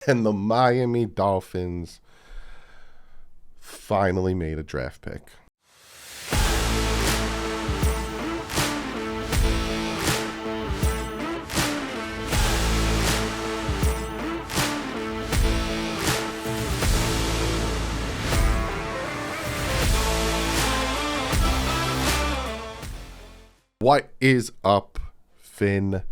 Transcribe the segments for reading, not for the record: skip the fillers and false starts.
And the Miami Dolphins finally made a draft pick. What is up, Finn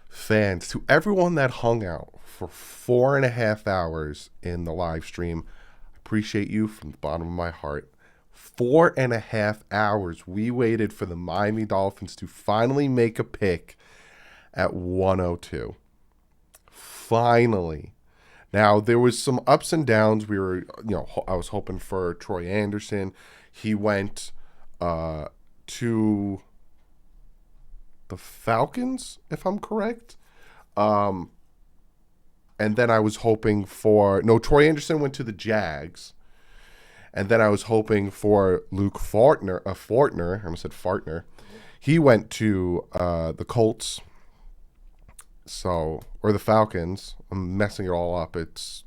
fans? To everyone that hung out for 4.5 hours in the live stream, I appreciate you from the bottom of my heart. 4.5 hours we waited for the Miami Dolphins to finally make a pick at 102. Finally. Now, there was some ups and downs. I was hoping for Troy Anderson. He went to the Falcons, if I'm correct. And then I was hoping for... No, Troy Anderson went to the Jags. And then I was hoping for Luke Fortner. I almost said Fartner. He went to the Colts. Or the Falcons. I'm messing it all up. It's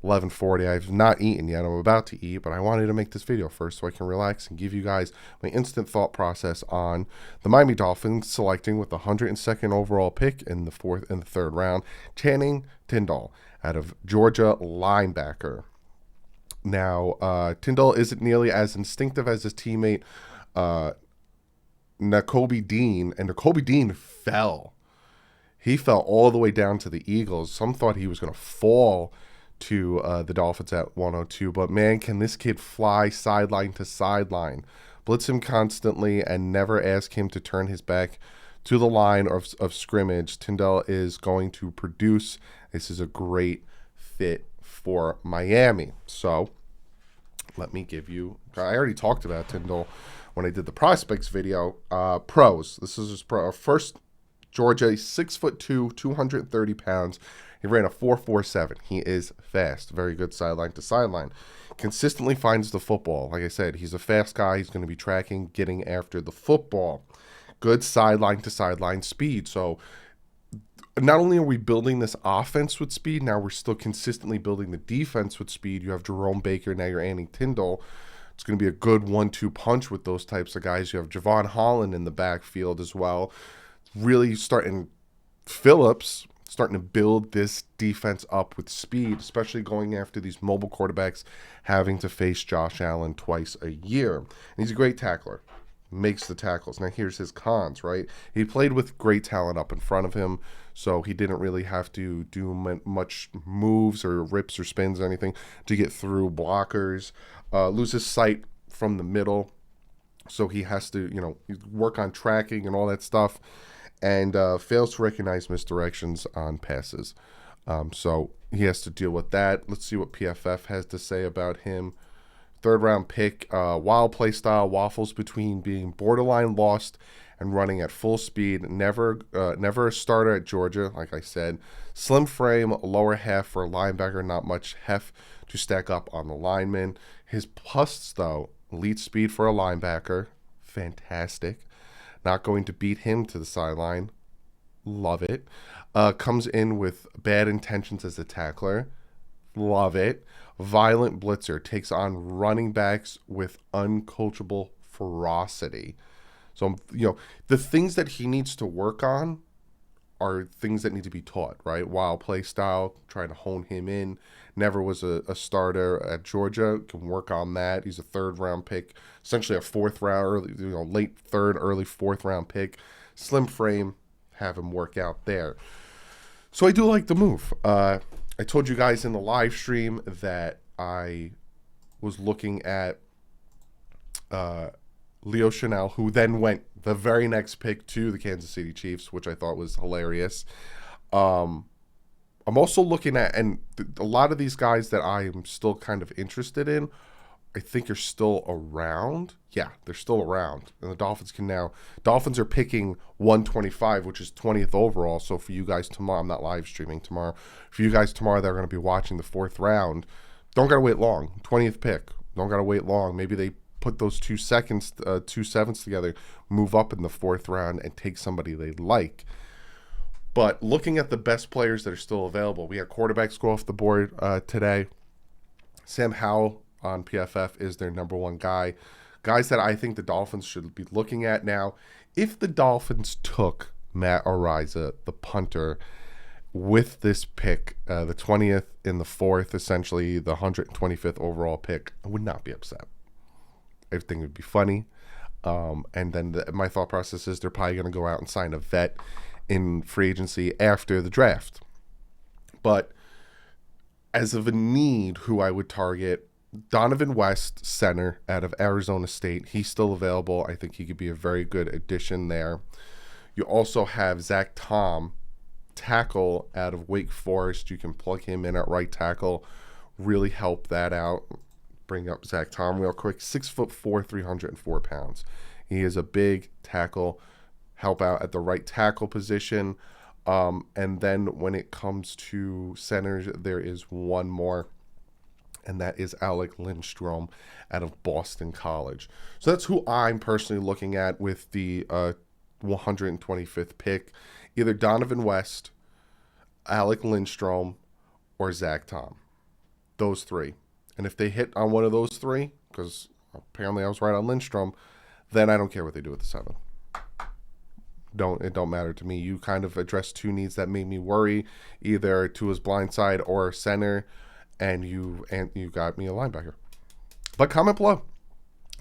11:40. I've not eaten yet. I'm about to eat, but I wanted to make this video first so I can relax and give you guys my instant thought process on the Miami Dolphins selecting with the 102nd overall pick in the third round, Channing Tindall out of Georgia, linebacker. Now, Tindall isn't nearly as instinctive as his teammate Nakobe Dean, and Nakobe Dean fell. He fell all the way down to the Eagles. Some thought he was going to fall to the Dolphins at 102, but man, can this kid fly sideline to sideline. Blitz him constantly and never ask him to turn his back to the line of scrimmage. Tindall is going to produce. This is a great fit for Miami. So let me give you, I already talked about Tindall when I did the prospects video. Pros. This is his first Georgia. He's 6'2", 230 pounds. He ran a 4.47. He is fast. Very good sideline to sideline. Consistently finds the football. Like I said, he's a fast guy. He's going to be tracking, getting after the football. Good sideline to sideline speed. So not only are we building this offense with speed, now we're still consistently building the defense with speed. You have Jerome Baker, now you're adding Tindall. It's going to be a good 1-2 punch with those types of guys. You have Javon Holland in the backfield as well. Really starting Phillips, starting to build this defense up with speed, especially going after these mobile quarterbacks having to face Josh Allen twice a year. And he's a great tackler, makes the tackles. Now here's his cons, right? He played with great talent up in front of him, so he didn't really have to do much moves or rips or spins or anything to get through blockers. Loses sight from the middle, so he has to, work on tracking and all that stuff. And fails to recognize misdirections on passes. So he has to deal with that. Let's see what PFF has to say about him. Third round pick, wild play style, waffles between being borderline lost and running at full speed. Never a starter at Georgia, like I said. Slim frame, lower half for a linebacker, not much heft to stack up on the lineman. His busts, though, elite speed for a linebacker. Fantastic. Not going to beat him to the sideline. Love it. Comes in with bad intentions as a tackler. Love it. Violent blitzer. Takes on running backs with uncoachable ferocity. So, the things that he needs to work on are things that need to be taught, right? Wild play style, trying to hone him in. Never was a starter at Georgia. Can work on that. He's a third round pick, essentially a fourth round, late third, early fourth round pick. Slim frame, have him work out there. So I do like the move. I told you guys in the live stream that I was looking at Leo Chanel, who then went the very next pick to the Kansas City Chiefs, which I thought was hilarious. I'm also looking at, and a lot of these guys that I am still kind of interested in, I think are still around. Yeah, they're still around. And the Dolphins are picking 125, which is 20th overall. So for you guys tomorrow, I'm not live streaming tomorrow. For you guys tomorrow, they're going to be watching the fourth round. Don't got to wait long. 20th pick. Don't got to wait long. Maybe they put those 2 sevenths together, move up in the fourth round, and take somebody they like. But looking at the best players that are still available, we had quarterbacks go off the board today. Sam Howell on PFF is their number one guy. Guys that I think the Dolphins should be looking at now. If the Dolphins took Matt Araiza, the punter, with this pick, the 20th in the 4th, essentially the 125th overall pick, I would not be upset. I think it would be funny. And then my thought process is they're probably going to go out and sign a vet in free agency after the draft. But as of a need, who I would target, Donovan West, center out of Arizona State. He's still available. I think he could be a very good addition there. You also have Zach Tom, tackle out of Wake Forest. You can plug him in at right tackle, really help that out. Bring up Zach Tom real quick. 6'4", 304 pounds. He is a big tackle, help out at the right tackle position. And then when it comes to centers, there is one more, and that is Alec Lindstrom out of Boston College. So that's who I'm personally looking at with the 125th pick. Either Donovan West, Alec Lindstrom, or Zach Tom. Those three. And if they hit on one of those three, because apparently I was right on Lindstrom, then I don't care what they do with the 7th. It don't matter to me. You kind of addressed two needs that made me worry, either to his blind side or center, and you got me a linebacker. But comment below.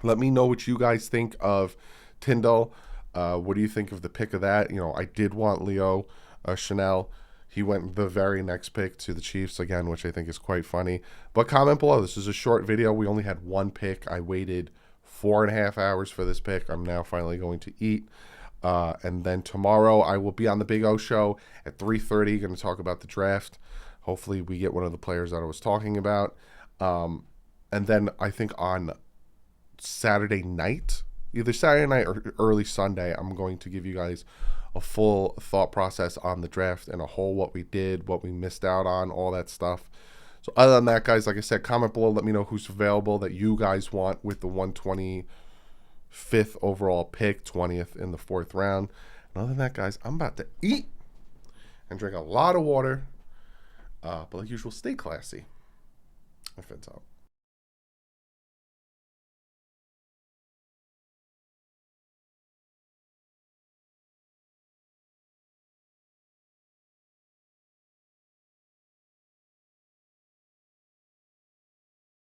Let me know what you guys think of Tindall. What do you think of the pick of that? I did want Leo Chanel. He went the very next pick to the Chiefs again, which I think is quite funny. But comment below. This is a short video. We only had one pick. I waited 4.5 hours for this pick. I'm now finally going to eat. And then tomorrow I will be on the Big O show at 3:30. Going to talk about the draft. Hopefully we get one of the players that I was talking about. And then I think on Saturday night, either Saturday night or early Sunday, I'm going to give you guys a full thought process on the draft and a whole what we did, what we missed out on, all that stuff. So other than that, guys, like I said, comment below. Let me know who's available that you guys want with the 125th overall pick, 20th in the 4th round. And other than that, guys, I'm about to eat and drink a lot of water. But like usual, stay classy. My Fed's out.